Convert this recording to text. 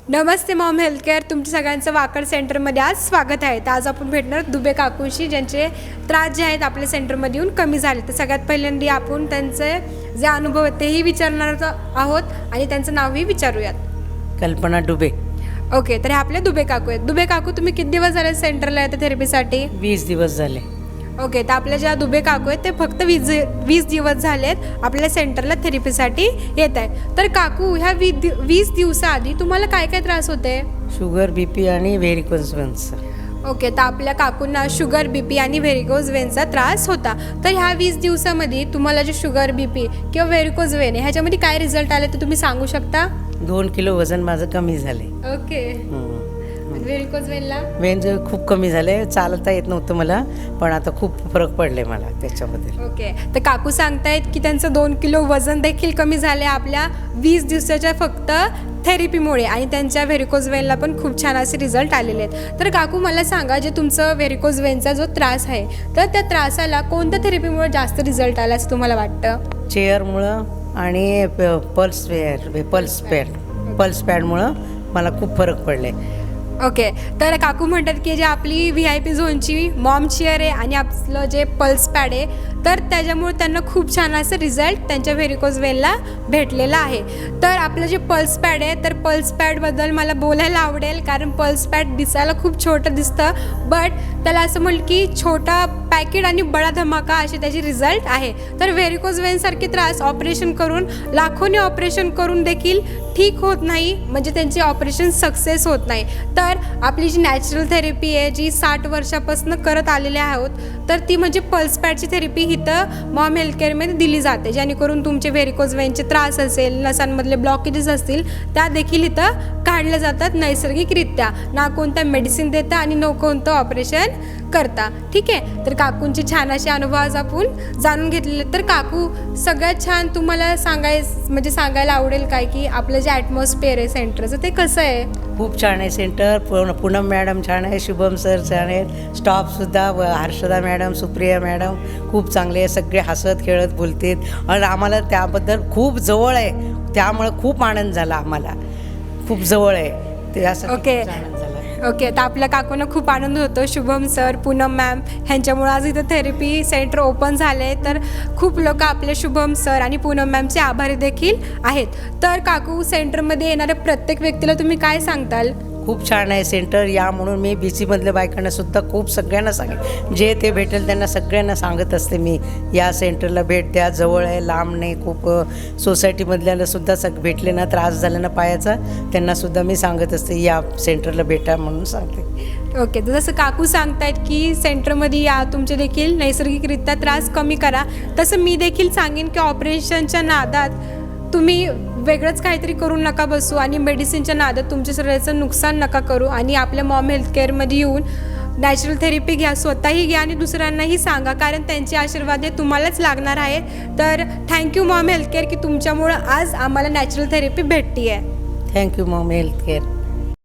नमस्ते Maugham healthcare, तुमच्या सगळ्यांचं वाकड सेंटरमध्ये आज स्वागत आहे. तर आज आपण भेटणार दुबे काकूंशी, ज्यांचे त्रास जे आहेत आपल्या सेंटरमध्ये येऊन कमी झाले. तर सगळ्यात पहिल्यांदा आपण त्यांचे जे अनुभव आहेत तेही विचारणार आहोत आणि त्यांचं नावही विचारूयात. कल्पना डुबे. ओके, तर हे आपले दुबे काकू आहेत. दुबे काकू, तुम्ही किती दिवस झाले सेंटरला येते थेरपीसाठी? 20 दिवस झाले. ओके, तर आपल्या ज्या दुबे काकू आहेत ते फक्त 20 दिवस झालेत आपल्या सेंटरला थेरपीसाठी येत आहे. तर काकू, ह्या 20 दिवसाआधी तुम्हाला काय काय त्रास होते? शुगर, बीपी आणि व्हेरिकोज व्हेन्स. ओके, तर आपल्या काकूंना शुगर, बीपी आणि व्हेरिकोज वेनचा त्रास होता. तर ह्या 20 दिवसामध्ये तुम्हाला जे शुगर, बीपी किंवा व्हेरिकोज वेन आहे ह्याच्यामध्ये काय रिझल्ट आले ते तुम्ही सांगू शकता? 2 किलो वजन माझं कमी झाले. ओके, व्हेरिकोज वेनला वेन खूप कमी झाले. चालता येत नव्हतं मला, पण आता खूप फरक पडले मला त्याच्याबद्दल. ओके, तर काकू सांगतायत की त्यांचं 2 किलो वजन देखील कमी झाले आपल्या 20 दिवसाच्या फक्त थेरपीमुळे, आणि त्यांच्या व्हेरिकोज वेनला पण खूप छान असे रिझल्ट आलेले आहेत. तर काकू, मला सांगा, जे तुमचं व्हेरिकोज वेनचा जो त्रास आहे तर त्या त्रासाला कोणत्या थेरपीमुळे जास्त रिझल्ट आला असं तुम्हाला वाटतं? चेअरमुळं आणि पल्स पॅडमुळं मला खूप फरक पडले. ओके, तर काकू म्हणतात की जे आपली VIP झोनची मॉम चेअर आहे आणि आपलं जे पल्स पॅड आहे तर त्याच्यामुळे त्यांना खूप छान असं रिझल्ट त्यांच्या व्हेरिकोज वेनला भेटलेला आहे. तर आपलं जे पल्स पॅड आहे तर पल्स पॅडबद्दल मला बोलायला आवडेल, कारण पल्स पॅड दिसायला खूप छोटं दिसतं, बट त्याला असं म्हटलं की छोटा पॅकेट आणि बडा धमाका असे त्याचे रिझल्ट आहे. तर व्हेरिकोज वेनसारखे त्रास ऑपरेशन करून, लाखोनी ऑपरेशन करून देखील ठीक होत नाही, म्हणजे त्यांचे ऑपरेशन सक्सेस होत नाही. तर आपली जी नॅचरल थेरपी आहे, जी 60 वर्षापासून करत आलेले आहोत, तर ती म्हणजे पल्स पॅडची थेरपी इथं मॉम हेल्थकेअरमध्ये दिली जाते, जेणेकरून तुमचे व्हेरिकोज वेनचे त्रास असेल, नसांमधले ब्लॉकेजेस असतील, त्या देखील इथं काढल्या जातात नैसर्गिकरित्या. ना कोणता मेडिसिन देता आणि न कोणतं ऑपरेशन करता. ठीक आहे, तर काकूंचे छान असे अनुभव आज आपण जाणून घेतलेले. तर काकू, सगळ्यात छान तुम्हाला सांगायला आवडेल काय की आपलं जे ॲटमॉस्फिअर आहे सेंटरचं ते कसं आहे? खूप छान आहे सेंटर. पूनम मॅडम छान आहे, शुभम सर छान आहेत, स्टाफसुद्धा हर्षदा मॅडम, सुप्रिया मॅडम खूप चांगले आहे. सगळे हसत खेळत बोलतात आणि आम्हाला त्याबद्दल खूप जवळ आहे, त्यामुळे खूप आनंद झाला. आम्हाला खूप जवळ आहे ते, असं ओके आनंद झाला. ओके, तर आपल्या काकूंना खूप आनंद होतो. शुभम सर, पूनम मॅम ह्यांच्यामुळे आज इथं थेरपी सेंटर ओपन झाले आहे. तर खूप लोक आपले शुभम सर आणि पूनम मॅमचे आभारी देखील आहेत. तर काकू, सेंटरमध्ये येणाऱ्या प्रत्येक व्यक्तीला तुम्ही काय सांगताल? खूप छान आहे सेंटर, या म्हणून मी BC मधल्या बायकांना सुद्धा खूप सगळ्यांना सांगेन, जे ते भेटेल त्यांना सगळ्यांना सांगत असते मी, या सेंटरला भेट द्या. जवळ आहे, लांब नाही. खूप सोसायटीमधल्याला सुद्धा भेटले ना, त्रास झाला ना पायाचा, त्यांनासुद्धा मी सांगत असते या सेंटरला भेटा म्हणून सांगते. ओके, तर जसं काकू सांगतायत की सेंटरमध्ये या, तुमचे देखील नैसर्गिकरित्या त्रास कमी करा, तसं मी देखील सांगेन की ऑपरेशनच्या नादात तुम्ही वेगळंच काहीतरी करून नका बसू आणि मेडिसिनच्या नादात तुमच्या शरीराचं नुकसान नका करू, आणि आपल्या मॉम हेल्थकेअरमध्ये येऊन नॅचरल थेरपी घ्या, स्वतःही घ्या आणि दुसऱ्यांनाही सांगा, कारण त्यांचे आशीर्वाद हे तुम्हालाच लागणार आहे. तर थँक्यू मॉम हेल्थकेअर की तुमच्यामुळं आज आम्हाला नॅचरल थेरपी भेटते आहे. Thank you Maugham healthcare.